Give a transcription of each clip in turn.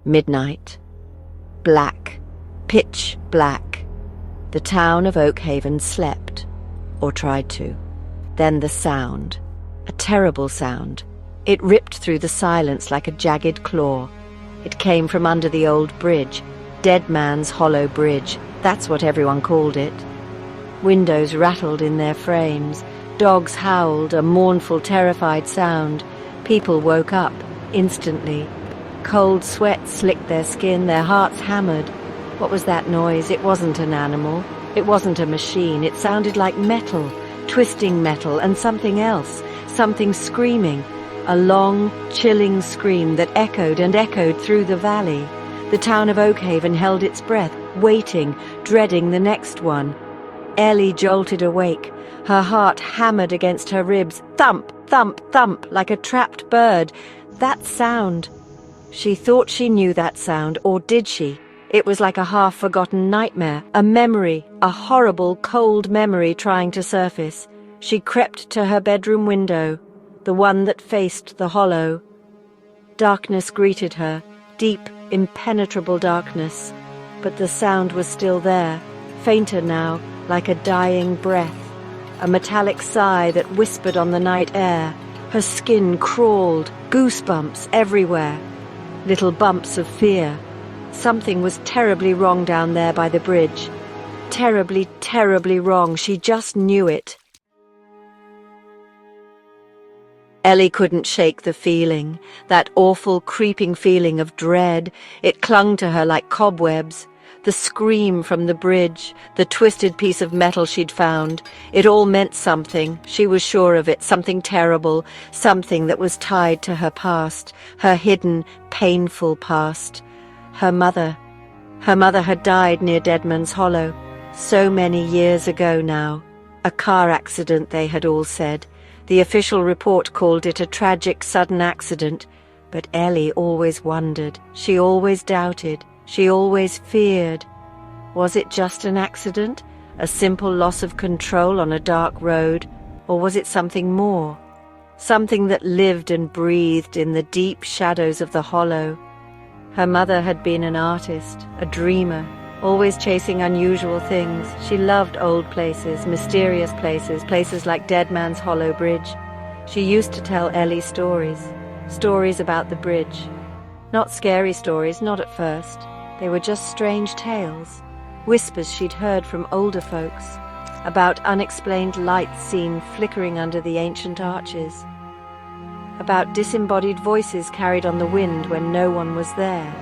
Midnight. Black. Pitch black. The town of Oakhaven slept, or tried to. Then the sound. A terrible sound. It ripped through the silence like a jagged claw. It came from under the old bridge, Deadman's hollow bridge. That's what everyone called it. Windows rattled in their frames. Dogs howled, a mournful, terrified sound. People woke up, instantly. Cold sweat slicked their skin, their hearts hammered. What was that noise? It wasn't an animal. It wasn't a machine. It sounded like metal, twisting metal, and something else, something screaming. A long, chilling scream that echoed and echoed through the valley. The town of Oakhaven held its breath, waiting, dreading the next one. Ellie jolted awake. Her heart hammered against her ribs. Thump, thump, thump, like a trapped bird. That sound. She thought she knew that sound, or did she? It was like a half-forgotten nightmare, a memory, a horrible, cold memory trying to surface. She crept to her bedroom window, the one that faced the hollow. Darkness greeted her, deep, impenetrable darkness. But the sound was still there, fainter now, like a dying breath. A metallic sigh that whispered on the night air. Her skin crawled, goosebumps everywhere. Little bumps of fear. Something was terribly wrong down there by the bridge. Terribly, terribly wrong. She just knew it. Ellie couldn't shake the feeling, that awful, creeping feeling of dread. It clung to her like cobwebs. The scream from the bridge, the twisted piece of metal she'd found. It all meant something, she was sure of it, something terrible, something that was tied to her past, her hidden, painful past. Her mother. Her mother had died near Deadman's Hollow, so many years ago now. A car accident, they had all said. The official report called it a tragic, sudden accident. But Ellie always wondered, she always doubted, she always feared. Was it just an accident? A simple loss of control on a dark road? Or was it something more? Something that lived and breathed in the deep shadows of the hollow. Her mother had been an artist, a dreamer, always chasing unusual things. She loved old places, mysterious places, places like Deadman's Hollow Bridge. She used to tell Ellie stories, stories about the bridge. Not scary stories, not at first. They were just strange tales, whispers she'd heard from older folks, about unexplained lights seen flickering under the ancient arches, about disembodied voices carried on the wind when no one was there.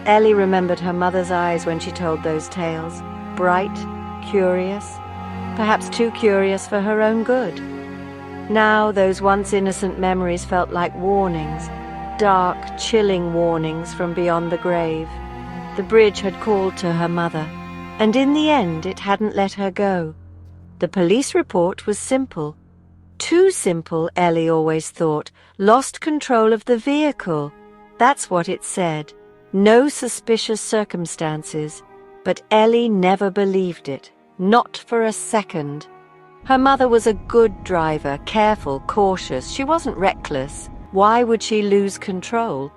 Ellie remembered her mother's eyes when she told those tales, bright, curious, perhaps too curious for her own good. Now those once innocent memories felt like warnings, dark, chilling warnings from beyond the grave. The bridge had called to her mother, and in the end it hadn't let her go. The police report was simple. Too simple, Ellie always thought. Lost control of the vehicle. That's what it said. No suspicious circumstances. But Ellie never believed it. Not for a second. Her mother was a good driver, careful, cautious. She wasn't reckless. Why would she lose control?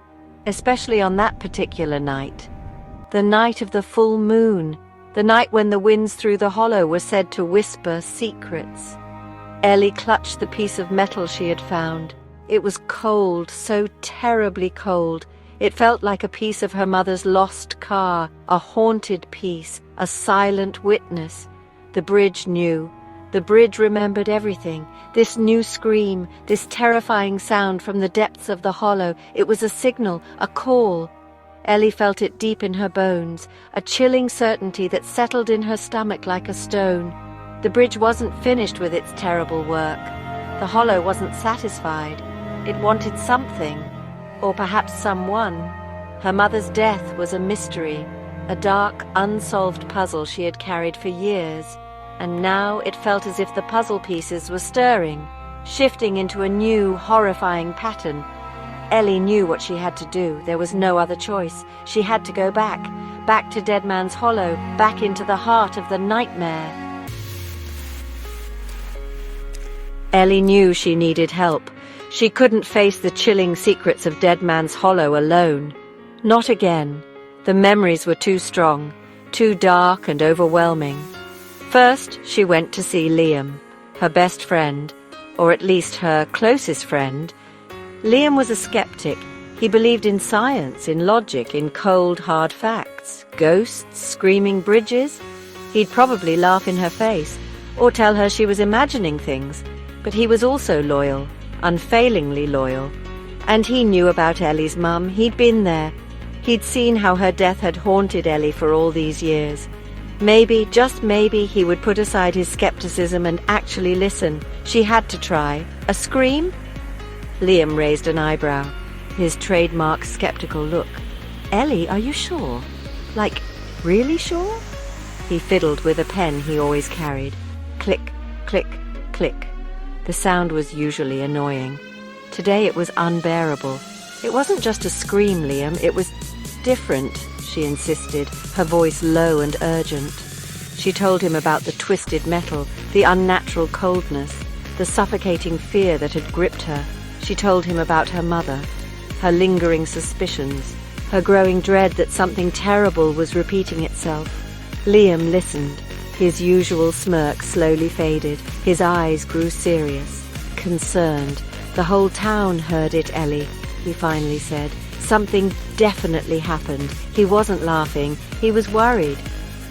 Especially on that particular night. The night of the full moon. The night when the winds through the hollow were said to whisper secrets. Ellie clutched the piece of metal she had found. It was cold, so terribly cold. It felt like a piece of her mother's lost car, a haunted piece, a silent witness. The bridge knew. The bridge remembered everything. This new scream, this terrifying sound from the depths of the hollow. It was a signal, a call. Ellie felt it deep in her bones, a chilling certainty that settled in her stomach like a stone. The bridge wasn't finished with its terrible work. The hollow wasn't satisfied. It wanted something, or perhaps someone. Her mother's death was a mystery, a dark, unsolved puzzle she had carried for years, and now it felt as if the puzzle pieces were stirring, shifting into a new, horrifying pattern. Ellie knew what she had to do. There was no other choice. She had to go back to Deadman's Hollow, back into the heart of the nightmare. Ellie knew she needed help. She couldn't face the chilling secrets of Deadman's Hollow alone. Not again. The memories were too strong, too dark and overwhelming. First, she went to see Liam, her best friend, or at least her closest friend. Liam was a skeptic. He believed in science, in logic, in cold, hard facts. Ghosts, screaming bridges. He'd probably laugh in her face, or tell her she was imagining things. But he was also loyal, unfailingly loyal. And he knew about Ellie's mum. He'd been there. He'd seen how her death had haunted Ellie for all these years. Maybe, just maybe, he would put aside his skepticism and actually listen. She had to try. A scream? Liam raised an eyebrow, his trademark skeptical look. Ellie, are you sure? Like, really sure? He fiddled with a pen he always carried. Click, click, click. The sound was usually annoying. Today it was unbearable. It wasn't just a scream, Liam, it was different, she insisted, her voice low and urgent. She told him about the twisted metal, the unnatural coldness, the suffocating fear that had gripped her. She told him about her mother, her lingering suspicions, her growing dread that something terrible was repeating itself. Liam listened. His usual smirk slowly faded. His eyes grew serious, concerned. The whole town heard it, Ellie, he finally said. Something definitely happened. He wasn't laughing. He was worried.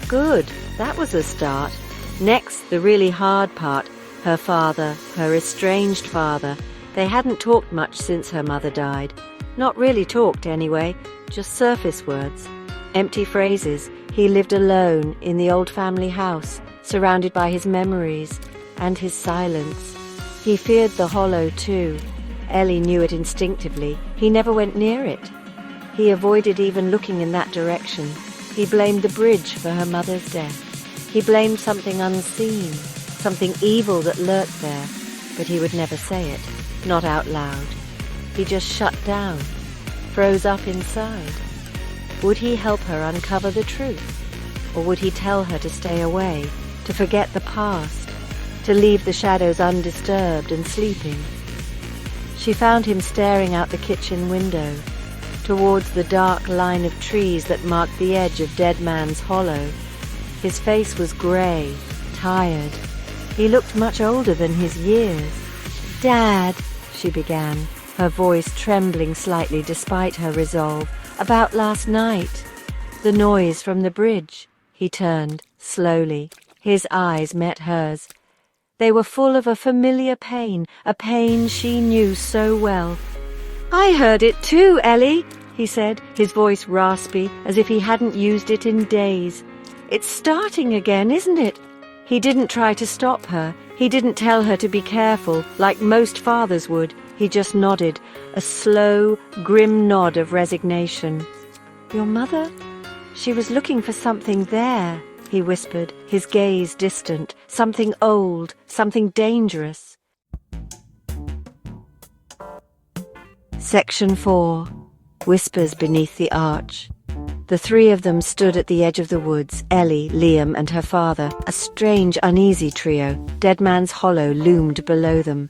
Good. That was a start. Next, the really hard part. Her father, her estranged father. They hadn't talked much since her mother died. Not really talked, anyway. Just surface words. Empty phrases. He lived alone in the old family house, surrounded by his memories and his silence. He feared the hollow, too. Ellie knew it instinctively. He never went near it. He avoided even looking in that direction. He blamed the bridge for her mother's death. He blamed something unseen, something evil that lurked there, but he would never say it, not out loud. He just shut down, froze up inside. Would he help her uncover the truth? Or would he tell her to stay away, to forget the past, to leave the shadows undisturbed and sleeping? She found him staring out the kitchen window, towards the dark line of trees that marked the edge of Deadman's hollow. His face was grey, tired. He looked much older than his years. "Dad," she began, her voice trembling slightly despite her resolve. "About last night. The noise from the bridge." He turned, slowly. His eyes met hers. They were full of a familiar pain, a pain she knew so well. "I heard it too, Ellie," he said, his voice raspy, as if he hadn't used it in days. "It's starting again, isn't it?" He didn't try to stop her. He didn't tell her to be careful, like most fathers would. He just nodded, a slow, grim nod of resignation. "Your mother? She was looking for something there," he whispered, his gaze distant. "Something old, something dangerous." Section 4. Whispers Beneath the Arch. The three of them stood at the edge of the woods, Ellie, Liam and her father, a strange, uneasy trio. Deadman's Hollow loomed below them.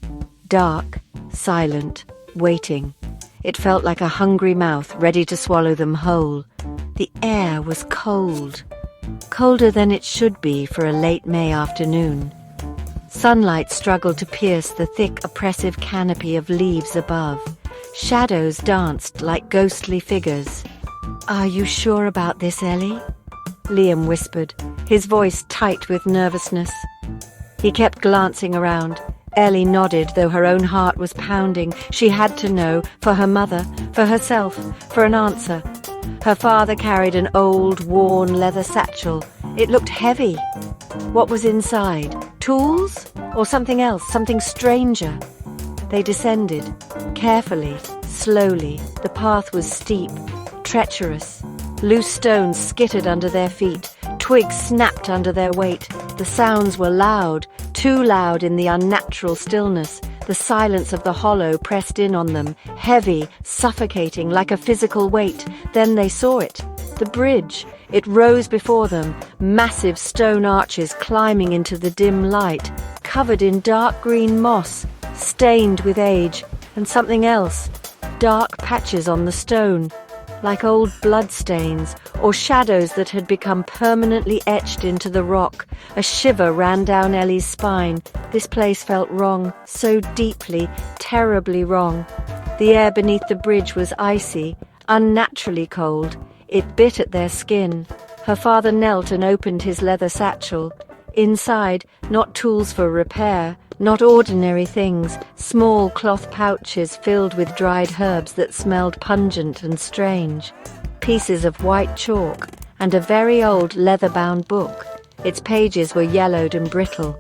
Dark, silent, waiting. It felt like a hungry mouth ready to swallow them whole. The air was cold. Colder than it should be for a late May afternoon. Sunlight struggled to pierce the thick, oppressive canopy of leaves above. Shadows danced like ghostly figures. "Are you sure about this, Ellie?" Liam whispered, his voice tight with nervousness. He kept glancing around. Ellie nodded, though her own heart was pounding. She had to know, for her mother, for herself, for an answer. Her father carried an old, worn leather satchel. It looked heavy. What was inside? Tools? Or something else, something stranger? They descended, carefully, slowly. The path was steep, treacherous. Loose stones skittered under their feet. Twigs snapped under their weight. The sounds were loud, too loud in the unnatural stillness. The silence of the hollow pressed in on them, heavy, suffocating, like a physical weight. Then they saw it. The bridge. It rose before them, massive stone arches climbing into the dim light, covered in dark green moss, stained with age, and something else. Dark patches on the stone. like old bloodstains or shadows that had become permanently etched into the rock. A shiver ran down Ellie's spine. This place felt wrong, so deeply, terribly wrong. The air beneath the bridge was icy, unnaturally cold. It bit at their skin. Her father knelt and opened his leather satchel. Inside, not tools for repair, not ordinary things, small cloth pouches filled with dried herbs that smelled pungent and strange, pieces of white chalk, and a very old leather-bound book. Its pages were yellowed and brittle.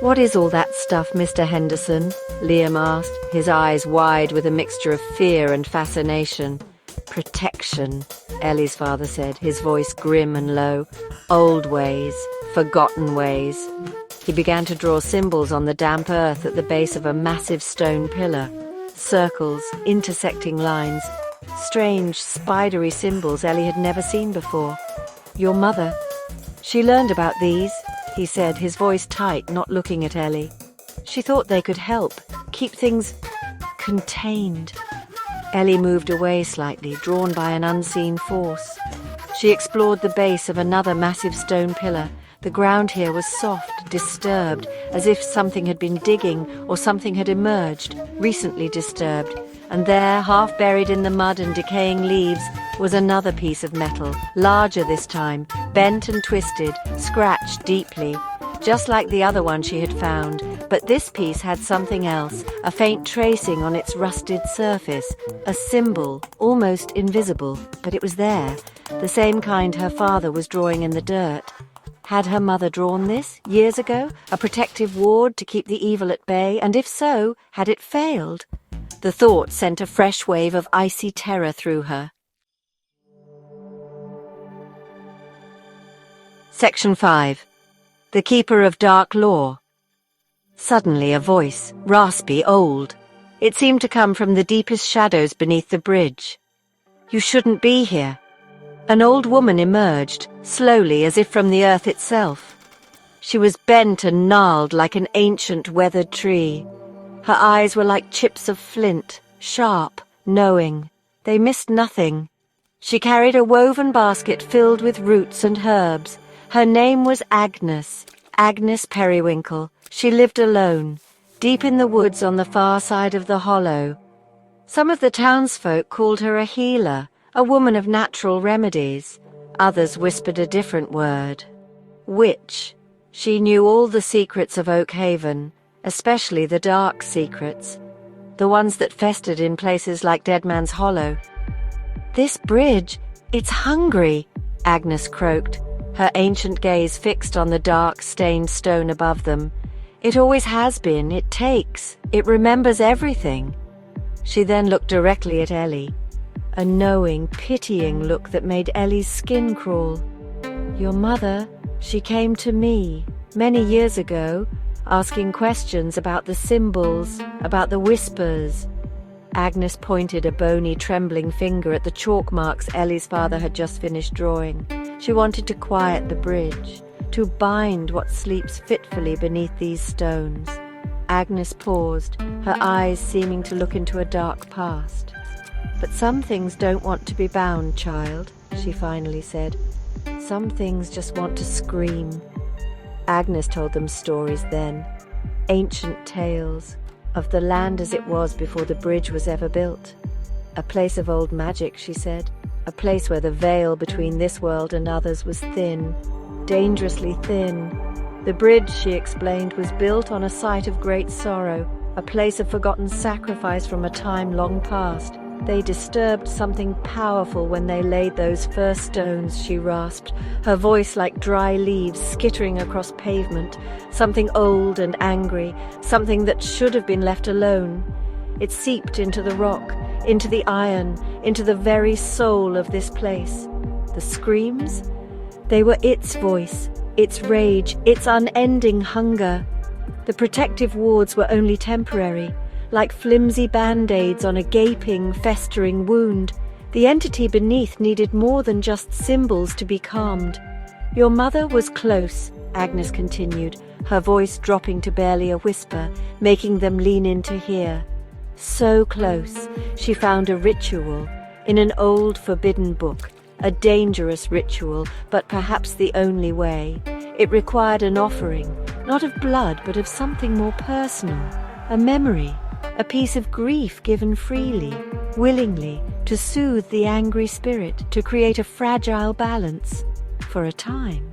"What is all that stuff, Mr. Henderson?" Liam asked, his eyes wide with a mixture of fear and fascination. "Protection," Ellie's father said, his voice grim and low. "Old ways, forgotten ways." He began to draw symbols on the damp earth at the base of a massive stone pillar. Circles, intersecting lines. Strange, spidery symbols Ellie had never seen before. "Your mother. She learned about these," he said, his voice tight, not looking at Ellie. "She thought they could help, keep things contained." Ellie moved away slightly, drawn by an unseen force. She explored the base of another massive stone pillar. The ground here was soft, disturbed, as if something had been digging or something had emerged, recently disturbed. And there, half buried in the mud and decaying leaves, was another piece of metal, larger this time, bent and twisted, scratched deeply, just like the other one she had found. But this piece had something else, a faint tracing on its rusted surface, a symbol, almost invisible, but it was there, the same kind her father was drawing in the dirt. Had her mother drawn this, years ago, a protective ward to keep the evil at bay, and if so, had it failed? The thought sent a fresh wave of icy terror through her. Section 5. The Keeper of Dark Law. Suddenly a voice, raspy, old. It seemed to come from the deepest shadows beneath the bridge. "You shouldn't be here." An old woman emerged, slowly as if from the earth itself. She was bent and gnarled like an ancient weathered tree. Her eyes were like chips of flint, sharp, knowing. They missed nothing. She carried a woven basket filled with roots and herbs. Her name was Agnes, Agnes Periwinkle. She lived alone, deep in the woods on the far side of the hollow. Some of the townsfolk called her a healer, a woman of natural remedies. Others whispered a different word. Witch. She knew all the secrets of Oakhaven, especially the dark secrets, the ones that festered in places like Deadman's Hollow. "This bridge, it's hungry," Agnes croaked, her ancient gaze fixed on the dark, stained stone above them. "It always has been. It takes. It remembers everything." She then looked directly at Ellie. A knowing, pitying look that made Ellie's skin crawl. "Your mother, she came to me, many years ago, asking questions about the symbols, about the whispers." Agnes pointed a bony, trembling finger at the chalk marks Ellie's father had just finished drawing. She wanted to quiet the bridge, to bind what sleeps fitfully beneath these stones. Agnes paused, her eyes seeming to look into a dark past. "But some things don't want to be bound, child," she finally said. "Some things just want to scream." Agnes told them stories then, ancient tales, of the land as it was before the bridge was ever built. A place of old magic, she said, a place where the veil between this world and others was thin, dangerously thin. The bridge, she explained, was built on a site of great sorrow, a place of forgotten sacrifice from a time long past. They disturbed something powerful when they laid those first stones, she rasped, her voice like dry leaves skittering across pavement. Something old and angry, something that should have been left alone. It seeped into the rock, into the iron, into the very soul of this place. The screams? They were its voice, its rage, its unending hunger. The protective wards were only temporary, like flimsy band-aids on a gaping, festering wound. The entity beneath needed more than just symbols to be calmed. "Your mother was close," Agnes continued, her voice dropping to barely a whisper, making them lean in to hear. "So close, she found a ritual, in an old forbidden book, a dangerous ritual, but perhaps the only way. It required an offering, not of blood, but of something more personal, a memory, a piece of grief given freely, willingly, to soothe the angry spirit, to create a fragile balance, for a time.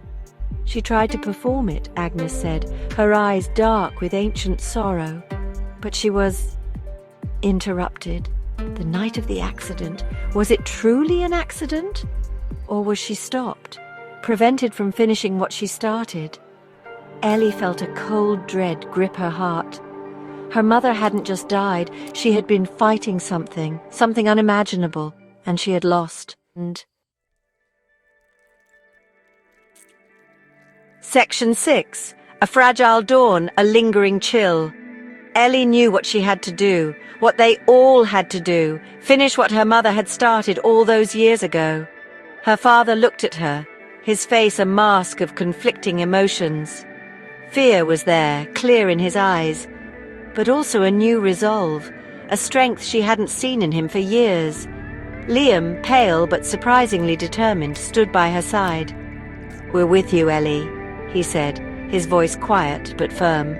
She tried to perform it, Agnes said, her eyes dark with ancient sorrow. But she was interrupted. The night of the accident. Was it truly an accident? Or was she stopped, prevented from finishing what she started? Ellie felt a cold dread grip her heart. Her mother hadn't just died, she had been fighting something unimaginable, and she had lost. Section 6. A fragile dawn, a lingering chill. Ellie knew what she had to do, what they all had to do, finish what her mother had started all those years ago. Her father looked at her, his face a mask of conflicting emotions. Fear was there, clear in his eyes, but also a new resolve, a strength she hadn't seen in him for years. Liam, pale but surprisingly determined, stood by her side. "We're with you, Ellie," he said, his voice quiet but firm.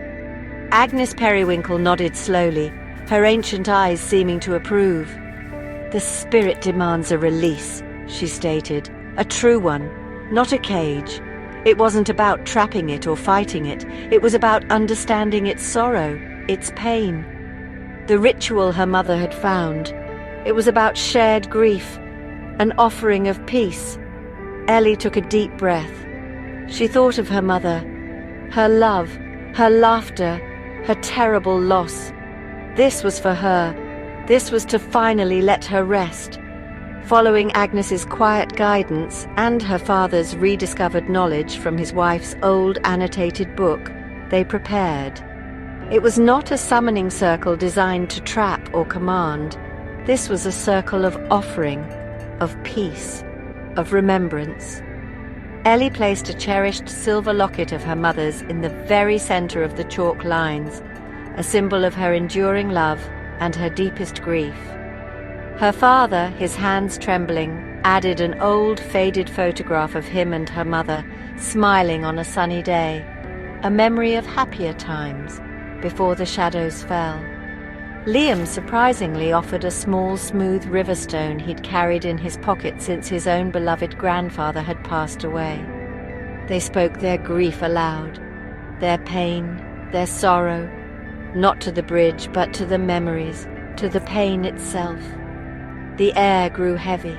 Agnes Periwinkle nodded slowly, her ancient eyes seeming to approve. "The spirit demands a release," she stated, "a true one, not a cage. It wasn't about trapping it or fighting it, it was about understanding its sorrow, its pain. The ritual her mother had found, it was about shared grief, an offering of peace." Ellie took a deep breath. She thought of her mother, her love, her laughter, her terrible loss. This was for her. This was to finally let her rest. Following Agnes's quiet guidance and her father's rediscovered knowledge from his wife's old annotated book, they prepared. It was not a summoning circle designed to trap or command. This was a circle of offering, of peace, of remembrance. Ellie placed a cherished silver locket of her mother's in the very center of the chalk lines, a symbol of her enduring love and her deepest grief. Her father, his hands trembling, added an old, faded photograph of him and her mother, smiling on a sunny day, a memory of happier times, before the shadows fell. Liam surprisingly offered a small, smooth river stone he'd carried in his pocket since his own beloved grandfather had passed away. They spoke their grief aloud, their pain, their sorrow, not to the bridge, but to the memories, to the pain itself. The air grew heavy,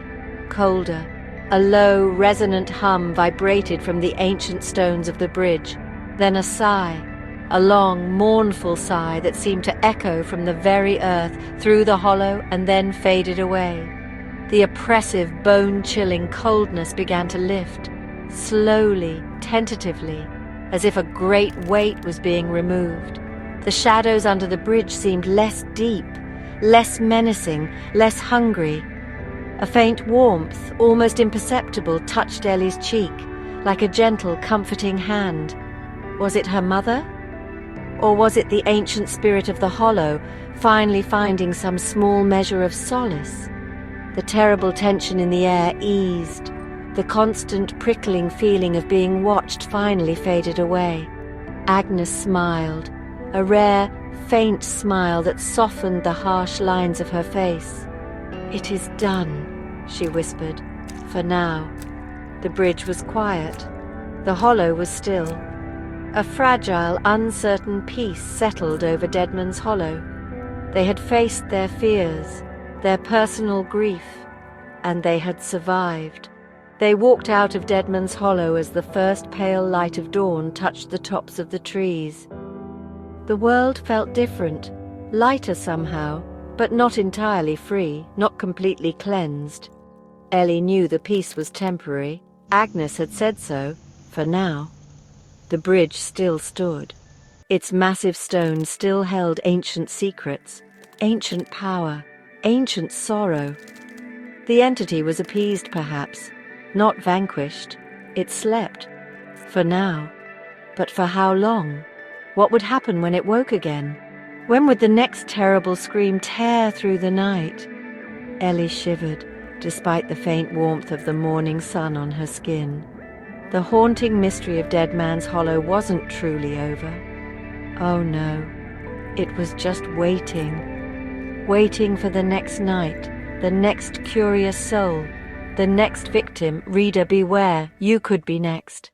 colder. A low, resonant hum vibrated from the ancient stones of the bridge, then a sigh, a long, mournful sigh that seemed to echo from the very earth through the hollow and then faded away. The oppressive, bone-chilling coldness began to lift, slowly, tentatively, as if a great weight was being removed. The shadows under the bridge seemed less deep, less menacing, less hungry. A faint warmth, almost imperceptible, touched Ellie's cheek, like a gentle, comforting hand. Was it her mother? Or was it the ancient spirit of the hollow, finally finding some small measure of solace? The terrible tension in the air eased. The constant prickling feeling of being watched finally faded away. Agnes smiled, a rare, faint smile that softened the harsh lines of her face. "It is done," she whispered, "for now." The bridge was quiet. The hollow was still. A fragile, uncertain peace settled over Deadman's Hollow. They had faced their fears, their personal grief, and they had survived. They walked out of Deadman's Hollow as the first pale light of dawn touched the tops of the trees. The world felt different, lighter somehow, but not entirely free, not completely cleansed. Ellie knew the peace was temporary. Agnes had said so, for now. The bridge still stood. Its massive stones still held ancient secrets, ancient power, ancient sorrow. The entity was appeased, perhaps, not vanquished. It slept, for now. But for how long? What would happen when it woke again? When would the next terrible scream tear through the night? Ellie shivered, despite the faint warmth of the morning sun on her skin. The haunting mystery of Deadman's Hollow wasn't truly over. Oh no, it was just waiting. Waiting for the next night, the next curious soul, the next victim. Reader, beware, you could be next.